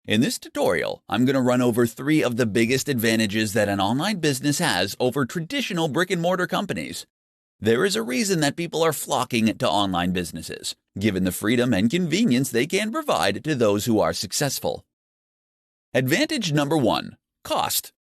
In this tutorial, I'm going to run over 3 of the biggest advantages that an online business has over traditional brick-and-mortar companies. There is a reason that people are flocking to online businesses, given the freedom and convenience they can provide to those who are successful. Advantage number 1: cost.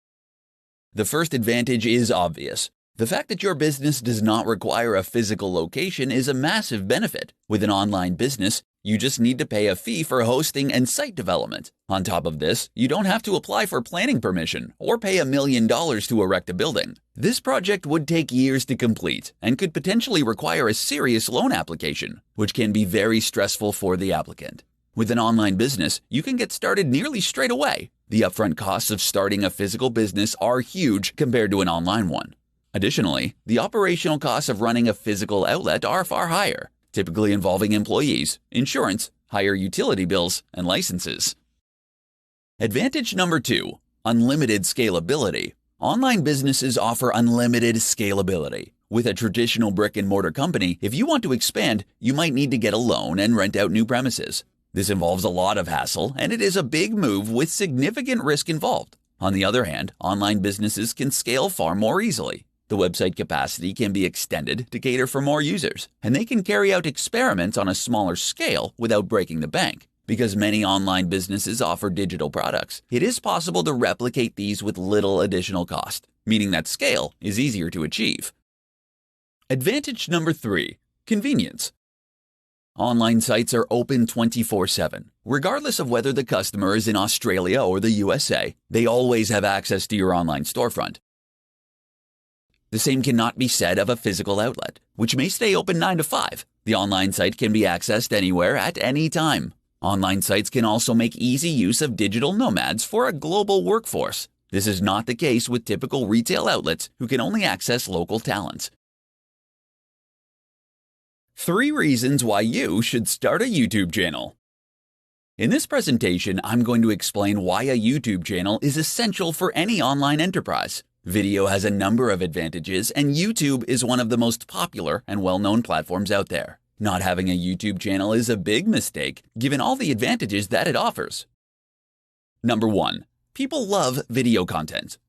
The first advantage is obvious. The fact that your business does not require a physical location is a massive benefit. With an online business, you just need to pay a fee for hosting and site development. On top of this, you don't have to apply for planning permission or pay $1 million to erect a building. This project would take years to complete and could potentially require a serious loan application, which can be very stressful for the applicant. With an online business, you can get started nearly straight away. The upfront costs of starting a physical business are huge compared to an online one. Additionally, the operational costs of running a physical outlet are far higher, typically involving employees, insurance, higher utility bills, and licenses. Advantage number 2: unlimited scalability. Online businesses offer unlimited scalability. With a traditional brick-and-mortar company, if you want to expand, you might need to get a loan and rent out new premises. This involves a lot of hassle, and it is a big move with significant risk involved. On the other hand, online businesses can scale far more easily. The website capacity can be extended to cater for more users, and they can carry out experiments on a smaller scale without breaking the bank. Because many online businesses offer digital products, it is possible to replicate these with little additional cost, meaning that scale is easier to achieve. Advantage number 3: convenience. Online sites are open 24/7. Regardless of whether the customer is in Australia or the USA, they always have access to your online storefront. The same cannot be said of a physical outlet, which may stay open 9 to 5. The online site can be accessed anywhere at any time. Online sites can also make easy use of digital nomads for a global workforce. This is not the case with typical retail outlets who can only access local talents. 3 reasons why you should start a YouTube channel. In this presentation, I'm going to explain why a YouTube channel is essential for any online enterprise. Video has a number of advantages, and YouTube is one of the most popular and well-known platforms out there. Not having a YouTube channel is a big mistake, given all the advantages that it offers. Number 1. People love video content.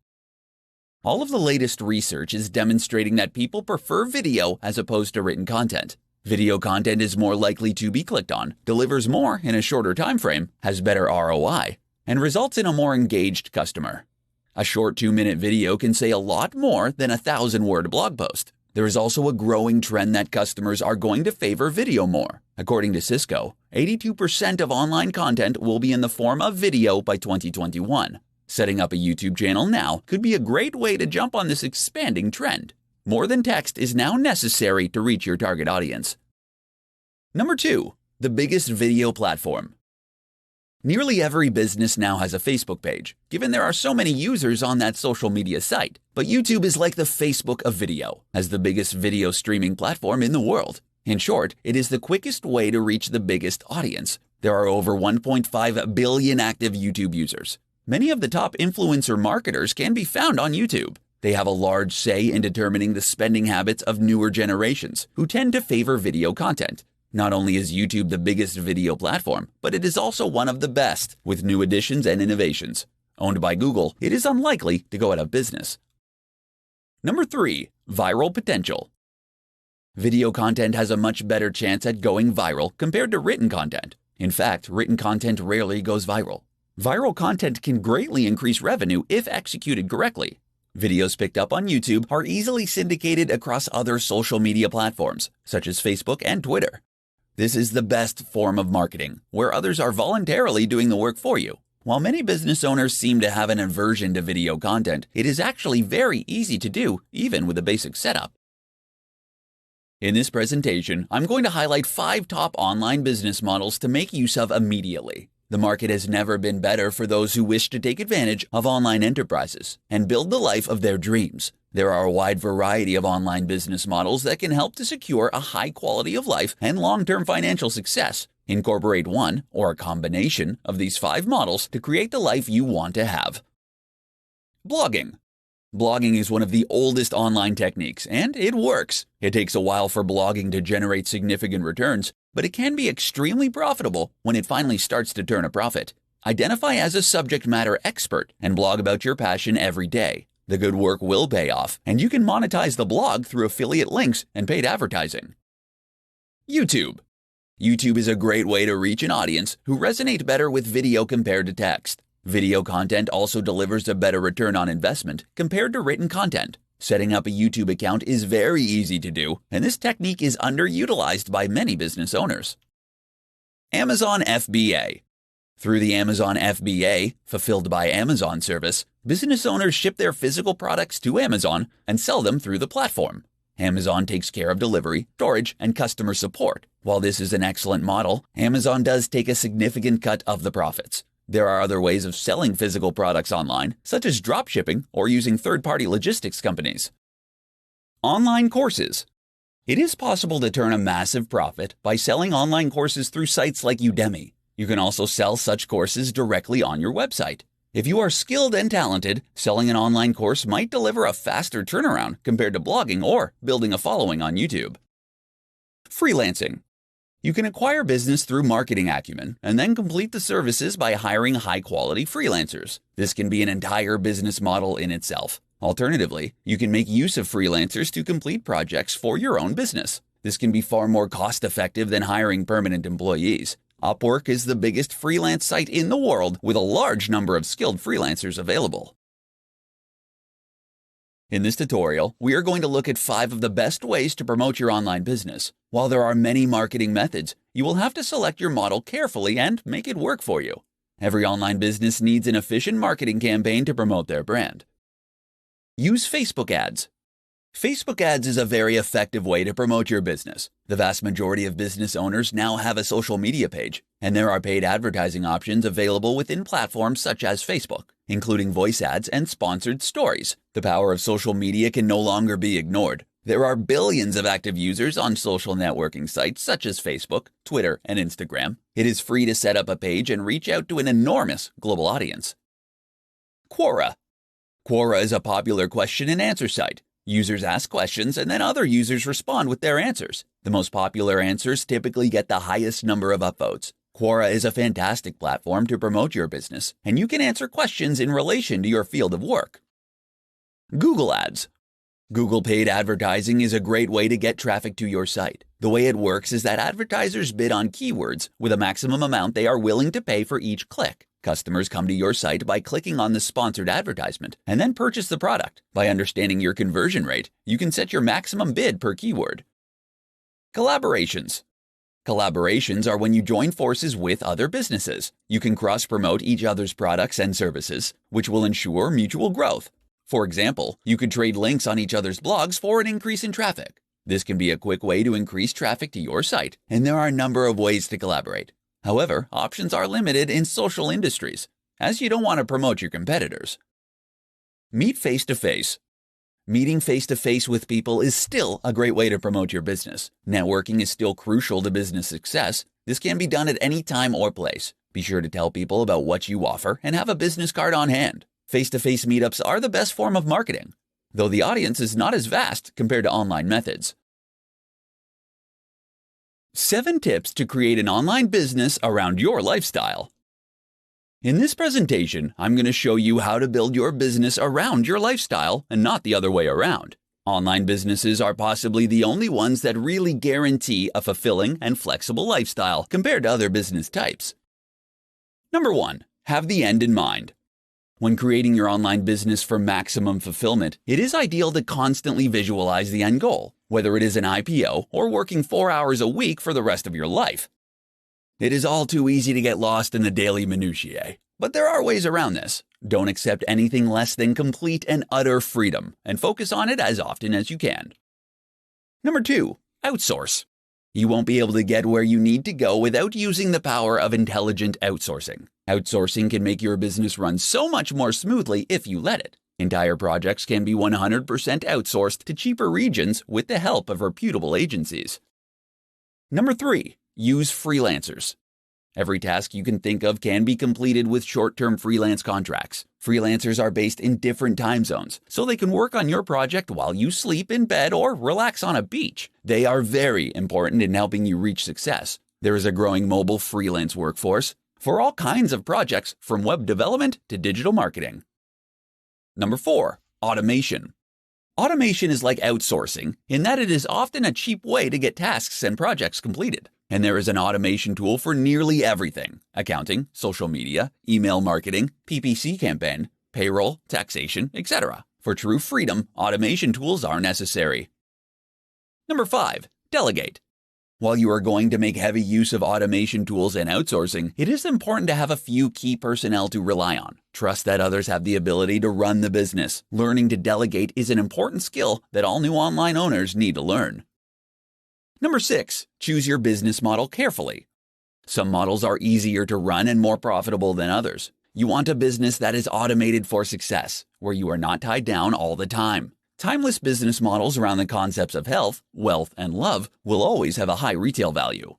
All of the latest research is demonstrating that people prefer video as opposed to written content. Video content is more likely to be clicked on, delivers more in a shorter time frame, has better ROI, and results in a more engaged customer. A short 2-minute video can say a lot more than a 1,000-word blog post. There is also a growing trend that customers are going to favor video more. According to Cisco, 82% of online content will be in the form of video by 2021. Setting up a YouTube channel now could be a great way to jump on this expanding trend. More than text is now necessary to reach your target audience. Number 2. The biggest video platform. Nearly every business now has a Facebook page, given there are so many users on that social media site. But YouTube is like the Facebook of video, as the biggest video streaming platform in the world. In short, it is the quickest way to reach the biggest audience. There are over 1.5 billion active YouTube users. Many of the top influencer marketers can be found on YouTube. They have a large say in determining the spending habits of newer generations, who tend to favor video content. Not only is YouTube the biggest video platform, but it is also one of the best, with new additions and innovations. Owned by Google, it is unlikely to go out of business. Number 3. Viral potential. Video content has a much better chance at going viral compared to written content. In fact, written content rarely goes viral. Viral content can greatly increase revenue if executed correctly. Videos picked up on YouTube are easily syndicated across other social media platforms, such as Facebook and Twitter. This is the best form of marketing, where others are voluntarily doing the work for you. While many business owners seem to have an aversion to video content, it is actually very easy to do, even with a basic setup. In this presentation, I'm going to highlight 5 top online business models to make use of immediately. The market has never been better for those who wish to take advantage of online enterprises and build the life of their dreams. There are a wide variety of online business models that can help to secure a high quality of life and long-term financial success. Incorporate one or a combination of these 5 models to create the life you want to have. Blogging. Blogging is one of the oldest online techniques, and it works. It takes a while for blogging to generate significant returns, but it can be extremely profitable when it finally starts to turn a profit. Identify as a subject matter expert and blog about your passion every day. The good work will pay off, and you can monetize the blog through affiliate links and paid advertising. YouTube. YouTube is a great way to reach an audience who resonate better with video compared to text. Video content also delivers a better return on investment compared to written content. Setting up a YouTube account is very easy to do, and this technique is underutilized by many business owners. Amazon FBA. Through the Amazon FBA, Fulfilled by Amazon service, business owners ship their physical products to Amazon and sell them through the platform. Amazon takes care of delivery, storage, and customer support. While this is an excellent model, Amazon does take a significant cut of the profits. There are other ways of selling physical products online, such as dropshipping or using third-party logistics companies. Online courses. It is possible to turn a massive profit by selling online courses through sites like Udemy. You can also sell such courses directly on your website. If you are skilled and talented, selling an online course might deliver a faster turnaround compared to blogging or building a following on YouTube. Freelancing. You can acquire business through marketing acumen and then complete the services by hiring high-quality freelancers. This can be an entire business model in itself. Alternatively, you can make use of freelancers to complete projects for your own business. This can be far more cost-effective than hiring permanent employees. Upwork is the biggest freelance site in the world with a large number of skilled freelancers available. In this tutorial, we are going to look at 5 of the best ways to promote your online business. While there are many marketing methods, you will have to select your model carefully and make it work for you. Every online business needs an efficient marketing campaign to promote their brand. Use Facebook ads. Facebook ads is a very effective way to promote your business. The vast majority of business owners now have a social media page, and there are paid advertising options available within platforms such as Facebook, including voice ads and sponsored stories. The power of social media can no longer be ignored. There are billions of active users on social networking sites such as Facebook, Twitter, and Instagram. It is free to set up a page and reach out to an enormous global audience. Quora. Quora is a popular question and answer site. Users ask questions and then other users respond with their answers. The most popular answers typically get the highest number of upvotes. Quora is a fantastic platform to promote your business, and you can answer questions in relation to your field of work. Google Ads. Google paid advertising is a great way to get traffic to your site. The way it works is that advertisers bid on keywords with a maximum amount they are willing to pay for each click. Customers come to your site by clicking on the sponsored advertisement and then purchase the product. By understanding your conversion rate, you can set your maximum bid per keyword. Collaborations. Collaborations are when you join forces with other businesses. You can cross-promote each other's products and services, which will ensure mutual growth. For example, you could trade links on each other's blogs for an increase in traffic. This can be a quick way to increase traffic to your site, and there are a number of ways to collaborate. However, options are limited in social industries, as you don't want to promote your competitors. Meet face-to-face. Meeting face-to-face with people is still a great way to promote your business. Networking is still crucial to business success. This can be done at any time or place. Be sure to tell people about what you offer and have a business card on hand. Face-to-face meetups are the best form of marketing, though the audience is not as vast compared to online methods. 7 tips to create an online business around your lifestyle. In this presentation, I'm going to show you how to build your business around your lifestyle and not the other way around. Online businesses are possibly the only ones that really guarantee a fulfilling and flexible lifestyle compared to other business types. Number 1. Have the end in mind. When creating your online business for maximum fulfillment, it is ideal to constantly visualize the end goal, whether it is an IPO or working 4 hours a week for the rest of your life. It is all too easy to get lost in the daily minutiae, but there are ways around this. Don't accept anything less than complete and utter freedom, and focus on it as often as you can. Number 2. Outsource. You won't be able to get where you need to go without using the power of intelligent outsourcing. Outsourcing can make your business run so much more smoothly if you let it. Entire projects can be 100% outsourced to cheaper regions with the help of reputable agencies. Number 3. Use freelancers. Every task you can think of can be completed with short-term freelance contracts. Freelancers are based in different time zones, so they can work on your project while you sleep in bed or relax on a beach. They are very important in helping you reach success. There is a growing mobile freelance workforce. for all kinds of projects from web development to digital marketing. Number 4, automation. Automation is like outsourcing in that it is often a cheap way to get tasks and projects completed. And there is an automation tool for nearly everything: accounting, social media, email marketing, PPC campaign, payroll, taxation, etc. For true freedom, automation tools are necessary. Number 5, delegate. While you are going to make heavy use of automation tools and outsourcing, it is important to have a few key personnel to rely on. Trust that others have the ability to run the business. Learning to delegate is an important skill that all new online owners need to learn. Number 6, choose your business model carefully. Some models are easier to run and more profitable than others. You want a business that is automated for success, where you are not tied down all the time. Timeless business models around the concepts of health, wealth, and love will always have a high retail value.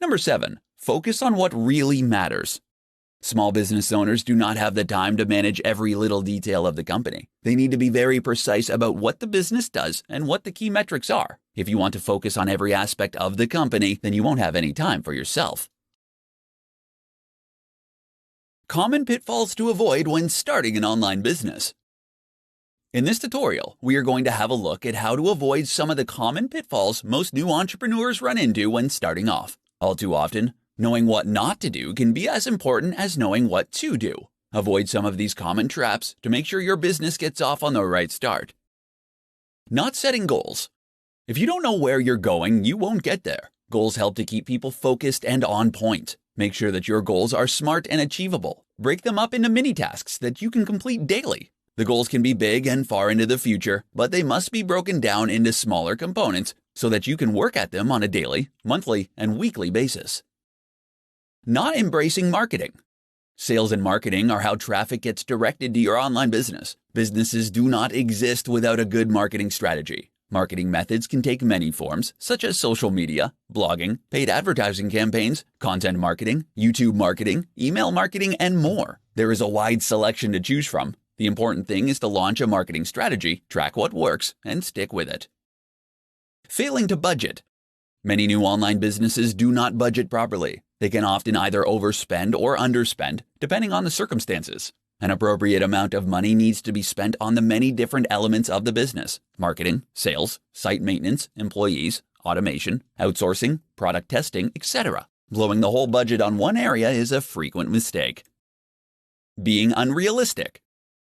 Number 7, focus on what really matters. Small business owners do not have the time to manage every little detail of the company. They need to be very precise about what the business does and what the key metrics are. If you want to focus on every aspect of the company, then you won't have any time for yourself. Common pitfalls to avoid when starting an online business. In this tutorial, we are going to have a look at how to avoid some of the common pitfalls most new entrepreneurs run into when starting off. All too often, knowing what not to do can be as important as knowing what to do. Avoid some of these common traps to make sure your business gets off on the right start. Not setting goals. If you don't know where you're going, you won't get there. Goals help to keep people focused and on point. Make sure that your goals are smart and achievable. Break them up into mini tasks that you can complete daily. The goals can be big and far into the future, but they must be broken down into smaller components so that you can work at them on a daily, monthly, and weekly basis. Not embracing marketing. Sales and marketing are how traffic gets directed to your online business. Businesses do not exist without a good marketing strategy. Marketing methods can take many forms, such as social media, blogging, paid advertising campaigns, content marketing, YouTube marketing, email marketing, and more. There is a wide selection to choose from. The important thing is to launch a marketing strategy, track what works, and stick with it. Failing to budget. Many new online businesses do not budget properly. They can often either overspend or underspend, depending on the circumstances. An appropriate amount of money needs to be spent on the many different elements of the business: marketing, sales, site maintenance, employees, automation, outsourcing, product testing, etc. Blowing the whole budget on one area is a frequent mistake. Being unrealistic.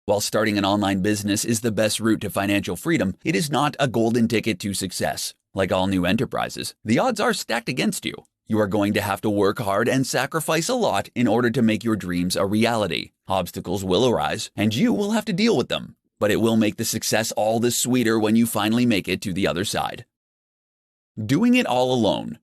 While starting an online business is the best route to financial freedom, it is not a golden ticket to success. Like all new enterprises, the odds are stacked against you. You are going to have to work hard and sacrifice a lot in order to make your dreams a reality. Obstacles will arise, and you will have to deal with them. But it will make the success all the sweeter when you finally make it to the other side. Doing it all alone.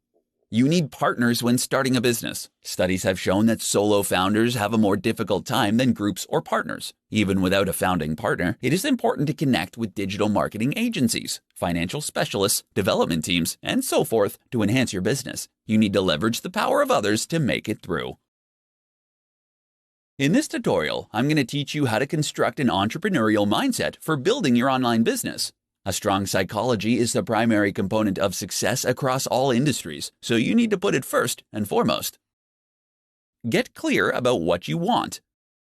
You need partners when starting a business. Studies have shown that solo founders have a more difficult time than groups or partners. Even without a founding partner, it is important to connect with digital marketing agencies, financial specialists, development teams, and so forth to enhance your business. You need to leverage the power of others to make it through. In this tutorial, I'm going to teach you how to construct an entrepreneurial mindset for building your online business. A strong psychology is the primary component of success across all industries, so you need to put it first and foremost. Get clear about what you want.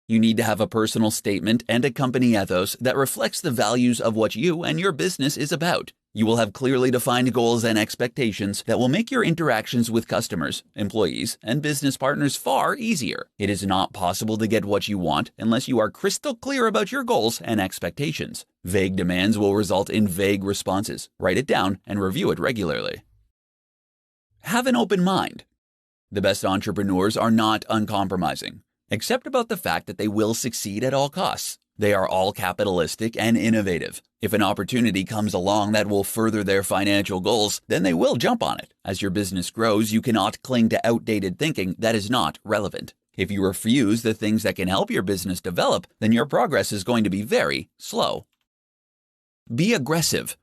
You need to have a personal statement and a company ethos that reflects the values of what you and your business is about. You will have clearly defined goals and expectations that will make your interactions with customers, employees, and business partners far easier. It is not possible to get what you want unless you are crystal clear about your goals and expectations. Vague demands will result in vague responses. Write it down and review it regularly. Have an open mind. The best entrepreneurs are not uncompromising, except about the fact that they will succeed at all costs. They are all capitalistic and innovative. If an opportunity comes along that will further their financial goals, then they will jump on it. As your business grows, you cannot cling to outdated thinking that is not relevant. If you refuse the things that can help your business develop, then your progress is going to be very slow. Be aggressive.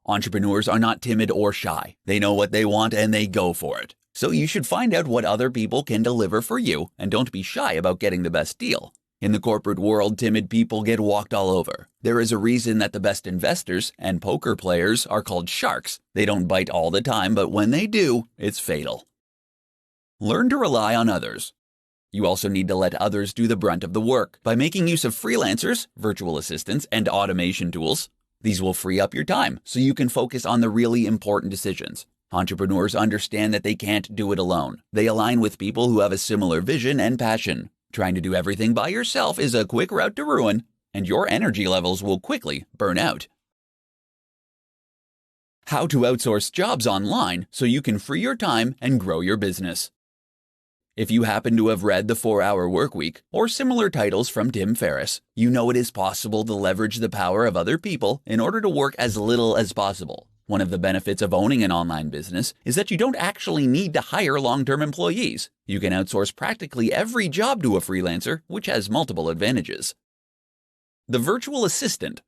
Entrepreneurs are not timid or shy. They know what they want and they go for it. So you should find out what other people can deliver for you and don't be shy about getting the best deal. In the corporate world, timid people get walked all over. There is a reason that the best investors and poker players are called sharks. They don't bite all the time, but when they do, it's fatal. Learn to rely on others. You also need to let others do the brunt of the work by making use of freelancers, virtual assistants, and automation tools. These will free up your time so you can focus on the really important decisions. Entrepreneurs understand that they can't do it alone. They align with people who have a similar vision and passion. Trying to do everything by yourself is a quick route to ruin, and your energy levels will quickly burn out. How to outsource jobs online so you can free your time and grow your business. If you happen to have read The 4-Hour Workweek or similar titles from Tim Ferriss, you know it is possible to leverage the power of other people in order to work as little as possible. One of the benefits of owning an online business is that you don't actually need to hire long-term employees. You can outsource practically every job to a freelancer, which has multiple advantages. The virtual assistant.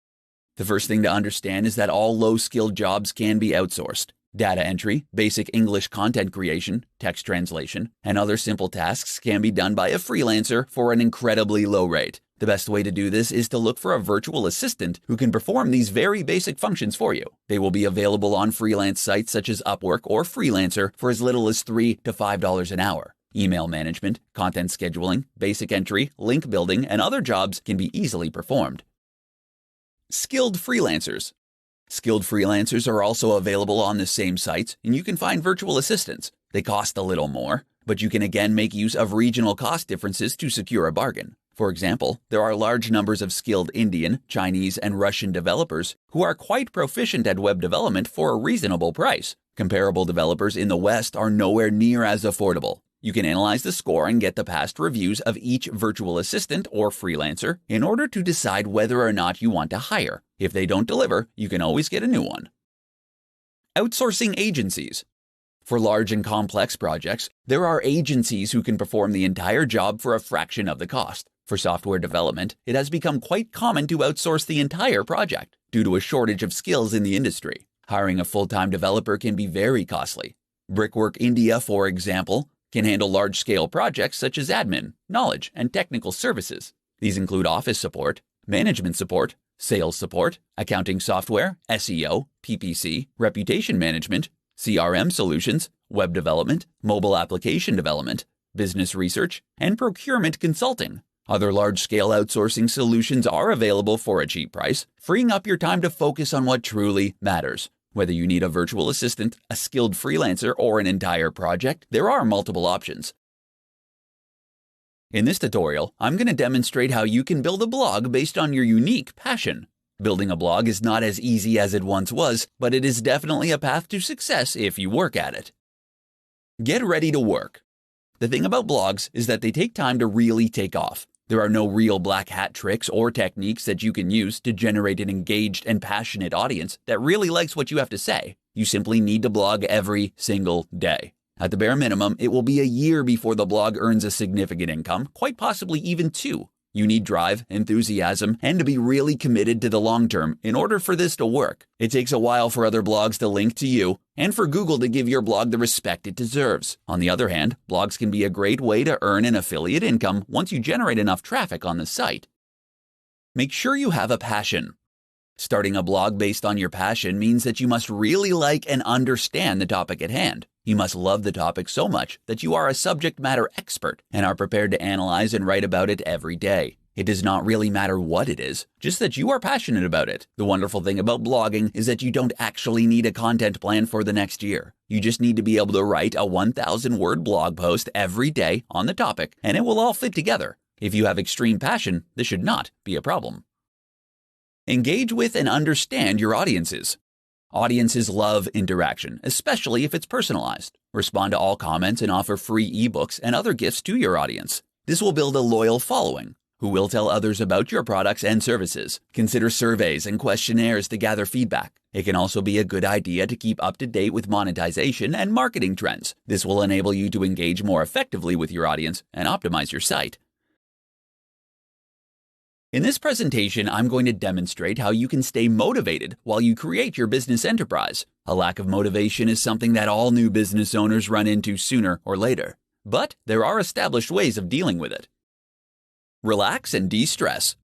The first thing to understand is that all low-skilled jobs can be outsourced. Data entry, basic English content creation, text translation, and other simple tasks can be done by a freelancer for an incredibly low rate. The best way to do this is to look for a virtual assistant who can perform these very basic functions for you. They will be available on freelance sites such as Upwork or Freelancer for as little as $3 to $5 an hour. Email management, content scheduling, basic entry, link building, and other jobs can be easily performed. Skilled freelancers. Skilled freelancers are also available on the same sites, and you can find virtual assistants. They cost a little more, but you can again make use of regional cost differences to secure a bargain. For example, there are large numbers of skilled Indian, Chinese, and Russian developers who are quite proficient at web development for a reasonable price. Comparable developers in the West are nowhere near as affordable. You can analyze the score and get the past reviews of each virtual assistant or freelancer in order to decide whether or not you want to hire. If they don't deliver, you can always get a new one. Outsourcing agencies. For large and complex projects, there are agencies who can perform the entire job for a fraction of the cost. For software development, it has become quite common to outsource the entire project due to a shortage of skills in the industry. Hiring a full-time developer can be very costly. Brickwork India, for example, can handle large-scale projects such as admin, knowledge, and technical services. These include office support, management support, sales support, accounting software, SEO, PPC, reputation management, CRM solutions, web development, mobile application development, business research, and procurement consulting. Other large-scale outsourcing solutions are available for a cheap price, freeing up your time to focus on what truly matters. Whether you need a virtual assistant, a skilled freelancer, or an entire project, there are multiple options. In this tutorial, I'm going to demonstrate how you can build a blog based on your unique passion. Building a blog is not as easy as it once was, but it is definitely a path to success if you work at it. Get ready to work. The thing about blogs is that they take time to really take off. There are no real black hat tricks or techniques that you can use to generate an engaged and passionate audience that really likes what you have to say. You simply need to blog every single day. At the bare minimum, it will be a year before the blog earns a significant income, quite possibly even 2. You need drive, enthusiasm, and to be really committed to the long term in order for this to work. It takes a while for other blogs to link to you and for Google to give your blog the respect it deserves. On the other hand, blogs can be a great way to earn an affiliate income once you generate enough traffic on the site. Make sure you have a passion. Starting a blog based on your passion means that you must really like and understand the topic at hand. You must love the topic so much that you are a subject matter expert and are prepared to analyze and write about it every day. It does not really matter what it is, just that you are passionate about it. The wonderful thing about blogging is that you don't actually need a content plan for the next year. You just need to be able to write a 1,000-word blog post every day on the topic, and it will all fit together. If you have extreme passion, this should not be a problem. Engage with and understand your audiences. Audiences love interaction, especially if it's personalized. Respond to all comments and offer free ebooks and other gifts to your audience. This will build a loyal following who will tell others about your products and services. Consider surveys and questionnaires to gather feedback. It can also be a good idea to keep up to date with monetization and marketing trends. This will enable you to engage more effectively with your audience and optimize your site. In this presentation, I'm going to demonstrate how you can stay motivated while you create your business enterprise. A lack of motivation is something that all new business owners run into sooner or later, but there are established ways of dealing with it. Relax and de-stress.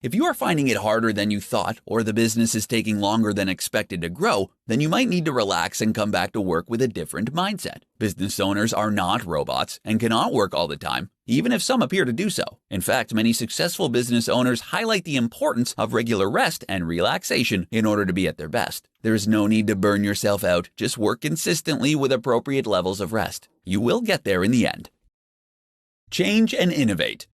If you are finding it harder than you thought, or the business is taking longer than expected to grow, then you might need to relax and come back to work with a different mindset. Business owners are not robots and cannot work all the time, even if some appear to do so. In fact, many successful business owners highlight the importance of regular rest and relaxation in order to be at their best. There is no need to burn yourself out, just work consistently with appropriate levels of rest. You will get there in the end. Change and innovate.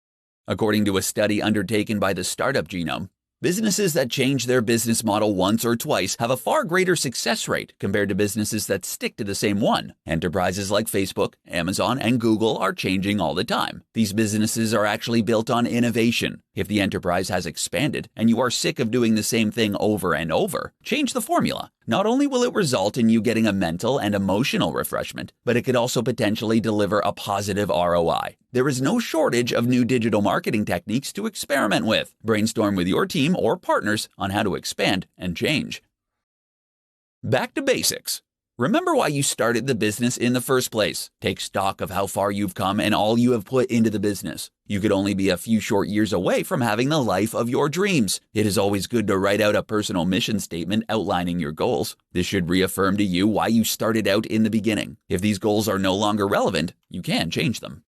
According to a study undertaken by the Startup Genome, businesses that change their business model once or twice have a far greater success rate compared to businesses that stick to the same one. Enterprises like Facebook, Amazon, and Google are changing all the time. These businesses are actually built on innovation. If the enterprise has expanded and you are sick of doing the same thing over and over, change the formula. Not only will it result in you getting a mental and emotional refreshment, but it could also potentially deliver a positive ROI. There is no shortage of new digital marketing techniques to experiment with. Brainstorm with your team or partners on how to expand and change. Back to basics. Remember why you started the business in the first place. Take stock of how far you've come and all you have put into the business. You could only be a few short years away from having the life of your dreams. It is always good to write out a personal mission statement outlining your goals. This should reaffirm to you why you started out in the beginning. If these goals are no longer relevant, you can change them.